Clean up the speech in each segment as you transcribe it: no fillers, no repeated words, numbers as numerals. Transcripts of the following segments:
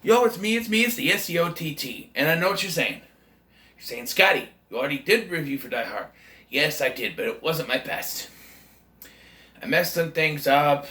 Yo, it's me, it's the SEOTT. And I know what you're saying. You're saying, Scotty, you already did review for Die Hard. Yes, I did, but it wasn't my best. I messed some things up,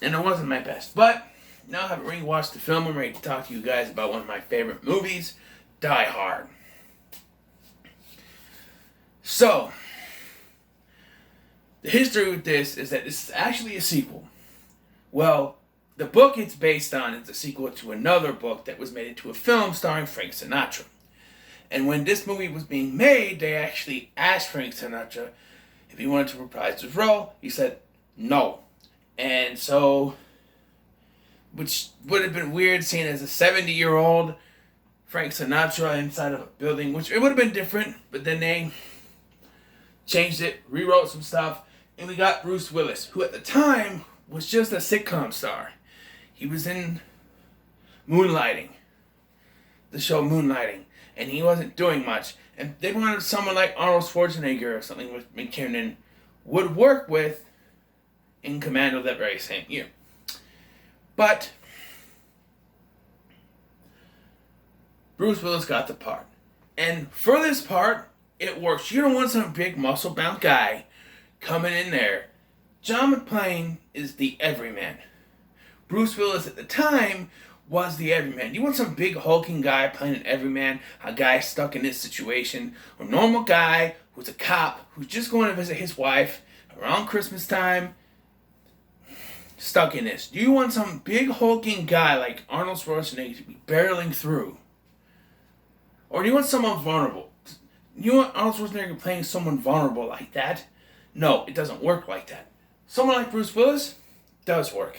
and it wasn't my best. But now I have rewatched the film. I'm ready to talk to you guys about one of my favorite movies, Die Hard. So, the history with this is that this is actually a sequel. Well, the book it's based on is a sequel to another book that was made into a film starring Frank Sinatra. And when this movie was being made, they actually asked Frank Sinatra if he wanted to reprise his role. He said no. And so, which would have been weird seeing as a 70-year-old Frank Sinatra inside of a building, which it would have been different, but then they changed it, rewrote some stuff, and we got Bruce Willis, who at the time was just a sitcom star. He was in Moonlighting, the show Moonlighting, and he wasn't doing much. And they wanted someone like Arnold Schwarzenegger or something with McTiernan would work with in Commando that very same year. But Bruce Willis got the part. And for this part, it works. You don't want some big muscle-bound guy coming in there. John McClane is the everyman. Bruce Willis at the time was the everyman. You want some big hulking guy playing an everyman, a guy stuck in this situation, a normal guy who's a cop who's just going to visit his wife around Christmas time, stuck in this. Do you want some big hulking guy like Arnold Schwarzenegger to be barreling through? Or do you want someone vulnerable? You want Arnold Schwarzenegger playing someone vulnerable like that? No, it doesn't work like that. Someone like Bruce Willis does work.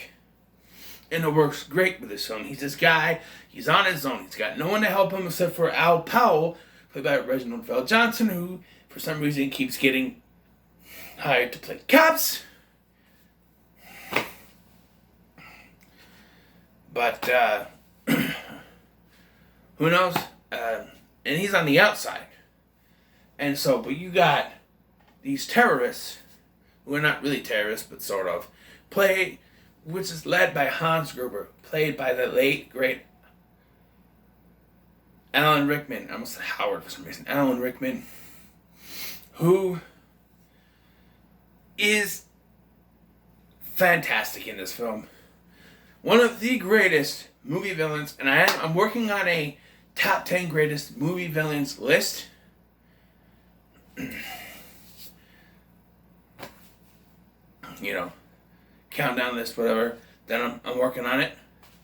And it works great with this film. He's this guy, he's on his own. He's got no one to help him except for Al Powell, played by Reginald VelJohnson, who for some reason keeps getting hired to play cops. But, who knows? And he's on the outside. And so, but you got these terrorists, who are not really terrorists, but sort of, which is led by Hans Gruber, played by the late, great Alan Rickman. I almost said Howard for some reason. Alan Rickman, who is fantastic in this film. One of the greatest movie villains, and I'm working on a top 10 greatest movie villains list. You know, countdown list, whatever. Then I'm working on it,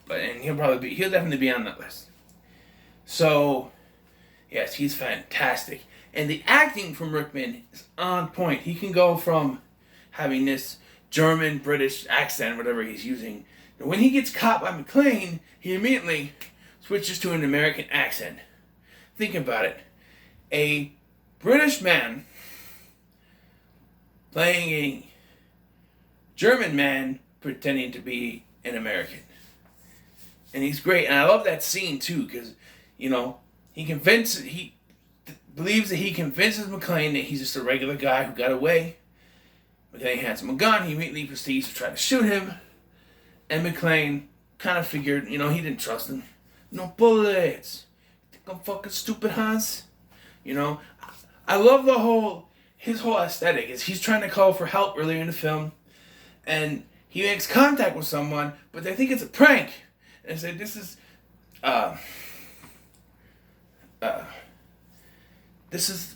and he'll definitely be on that list. So, yes, he's fantastic, and the acting from Rickman is on point. He can go from having this German British accent, whatever he's using. And when he gets caught by McClane, he immediately switches to an American accent. Think about it: a British man playing a German man pretending to be an American. And he's great. And I love that scene too, because, you know, he believes that he convinces McClane that he's just a regular guy who got away. McClane hands him a gun. He immediately proceeds to try to shoot him. And McClane kind of figured, you know, he didn't trust him. No bullets. You think I'm fucking stupid, Hans? You know, I love his whole aesthetic is he's trying to call for help earlier in the film. And he makes contact with someone, but they think it's a prank. And say, this is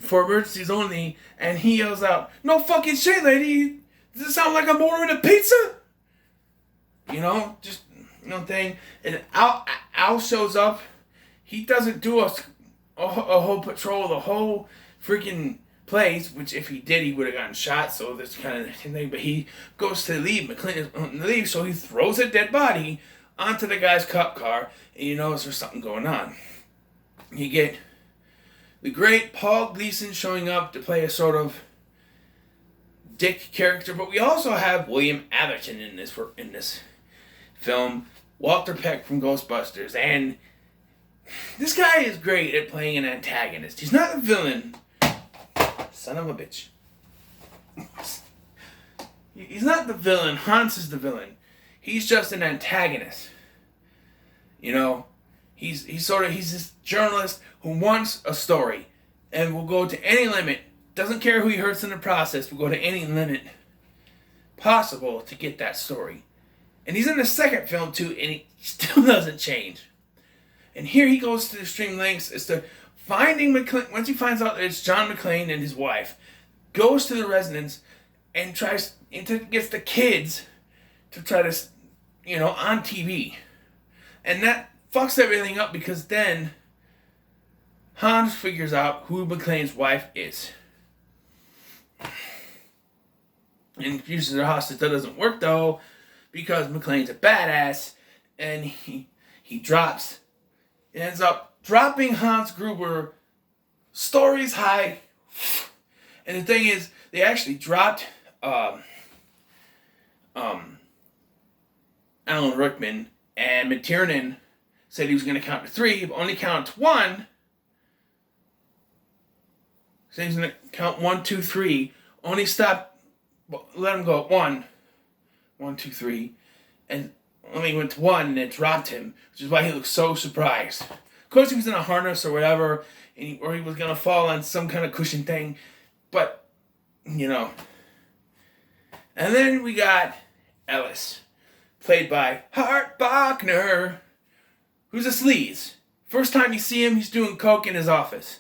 for emergencies only. And he yells out, "No fucking shit, lady. Does it sound like I'm ordering a pizza?" You know, just, you know, thing. And Al shows up. He doesn't do a whole patrol of the whole freaking place, which if he did, he would have gotten shot, so this kind of thing. But he goes to leave. McClane is on the leave, so he throws a dead body onto the guy's cop car, and you notice there's something going on. You get the great Paul Gleason showing up to play a sort of dick character, but we also have William Atherton in this film, Walter Peck from Ghostbusters, and this guy is great at playing an antagonist. He's not a villain. Son of a bitch. He's not the villain. Hans is the villain. He's just an antagonist. You know, he's this journalist who wants a story and will go to any limit. Doesn't care who he hurts in the process. Will go to any limit possible to get that story. And he's in the second film too, and he still doesn't change. And here he goes to extreme lengths as to finding McClane. Once he finds out that it's John McClane and his wife, goes to the residence and gets the kids to try to, on TV. And that fucks everything up because then Hans figures out who McClane's wife is. And uses her hostage. That doesn't work though, because McClane's a badass, and he ends up dropping Hans Gruber stories high. And the thing is, they actually dropped Alan Rickman, and McTiernan said he was going to count to 3, but only counted to 1. So he's going to count 1, 2, 3. Only stopped, let him go at 1, 1, 2, 3, and only went to 1 and it dropped him, which is why he looked so surprised. Of course, he was in a harness or whatever, or he was going to fall on some kind of cushion thing, but, And then we got Ellis, played by Hart Bachner, who's a sleaze. First time you see him, he's doing coke in his office.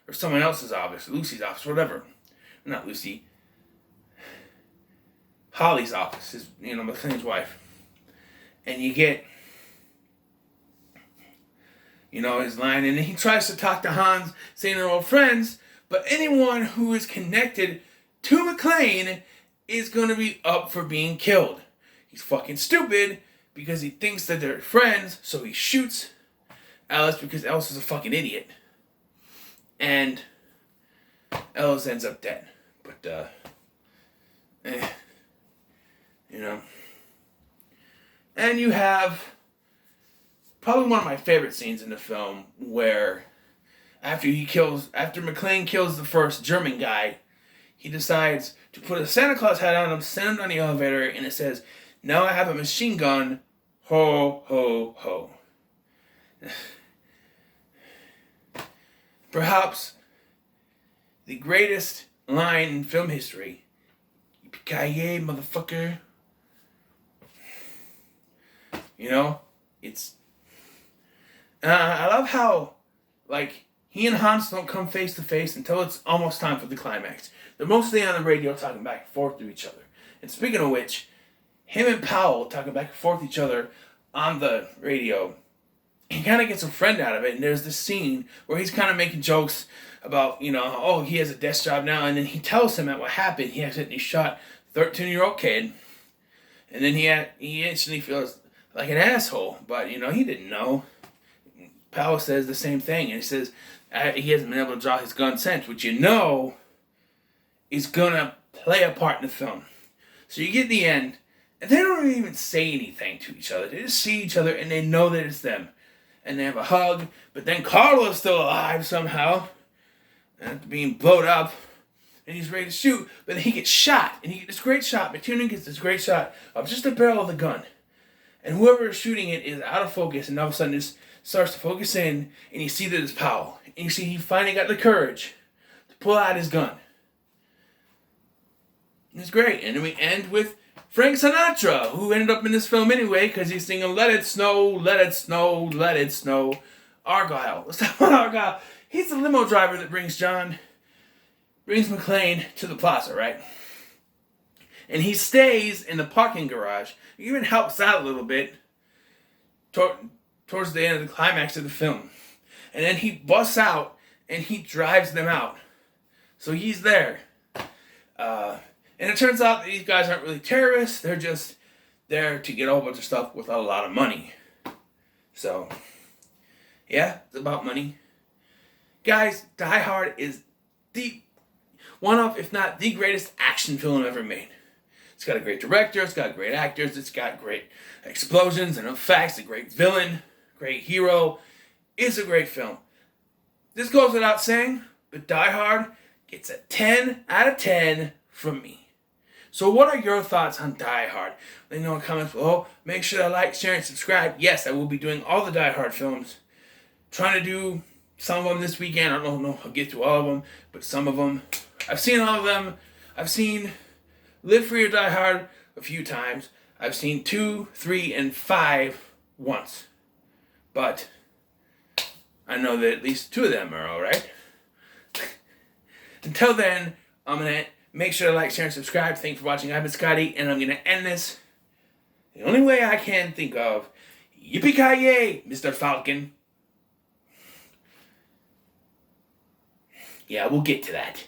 Or someone else's office, Lucy's office, whatever. Not Lucy. Holly's office, McClane's wife. And you get, his line, and he tries to talk to Hans, saying they're old friends, but anyone who is connected to McClane is going to be up for being killed. He's fucking stupid because he thinks that they're friends, so he shoots Ellis because Ellis is a fucking idiot. And Ellis ends up dead. But, And you have probably one of my favorite scenes in the film where after McClane kills the first German guy, he decides to put a Santa Claus hat on him, send him on the elevator, and it says, "Now I have a machine gun, ho, ho, ho." Perhaps the greatest line in film history. Yippee-ki-yay, motherfucker. It's... I love how, he and Hans don't come face to face until it's almost time for the climax. They're mostly on the radio talking back and forth to each other. And speaking of which, him and Powell talking back and forth to each other on the radio, he kind of gets a friend out of it. And there's this scene where he's kind of making jokes about, he has a desk job now. And then he tells him that what happened. He accidentally shot a 13-year-old kid. And then he instantly feels like an asshole. But, he didn't know. Powell says the same thing. And he says he hasn't been able to draw his gun since, which is going to play a part in the film. So you get the end, and they don't even say anything to each other. They just see each other, and they know that it's them. And they have a hug, but then Carlo's still alive somehow, after being blowed up, and he's ready to shoot, but then he gets shot, and he gets this great shot. McTiernan gets this great shot of just the barrel of the gun. And whoever is shooting it is out of focus, and all of a sudden it starts to focus in, and you see that it's Powell. And you see he finally got the courage to pull out his gun. It's great. And then we end with Frank Sinatra, who ended up in this film anyway, because he's singing "Let It Snow, Let It Snow, Let It Snow." Argyle. Let's talk about Argyle. He's the limo driver that brings McClane to the plaza, right? And he stays in the parking garage. He even helps out a little bit towards the end of the climax of the film. And then he busts out and he drives them out. So he's there. And it turns out that these guys aren't really terrorists. They're just there to get a whole bunch of stuff with a lot of money. So, yeah, it's about money. Guys, Die Hard is one of, if not the greatest action film ever made. It's got a great director, it's got great actors, it's got great explosions and effects, a great villain, great hero. It's a great film. This goes without saying, but Die Hard gets a 10 out of 10 from me. So what are your thoughts on Die Hard? Let me know in the comments below. Make sure to like, share, and subscribe. Yes, I will be doing all the Die Hard films. Trying to do some of them this weekend. I don't know if I'll get to all of them, but some of them. I've seen all of them. I've seen Live Free or Die Hard a few times. I've seen 2, 3, and 5 once. But I know that at least 2 of them are alright. Until then, I'm going to make sure to like, share, and subscribe. Thanks for watching. I've been Scotty, and I'm going to end this the only way I can think of. Yippee-ki-yay, Mr. Falcon. Yeah, we'll get to that.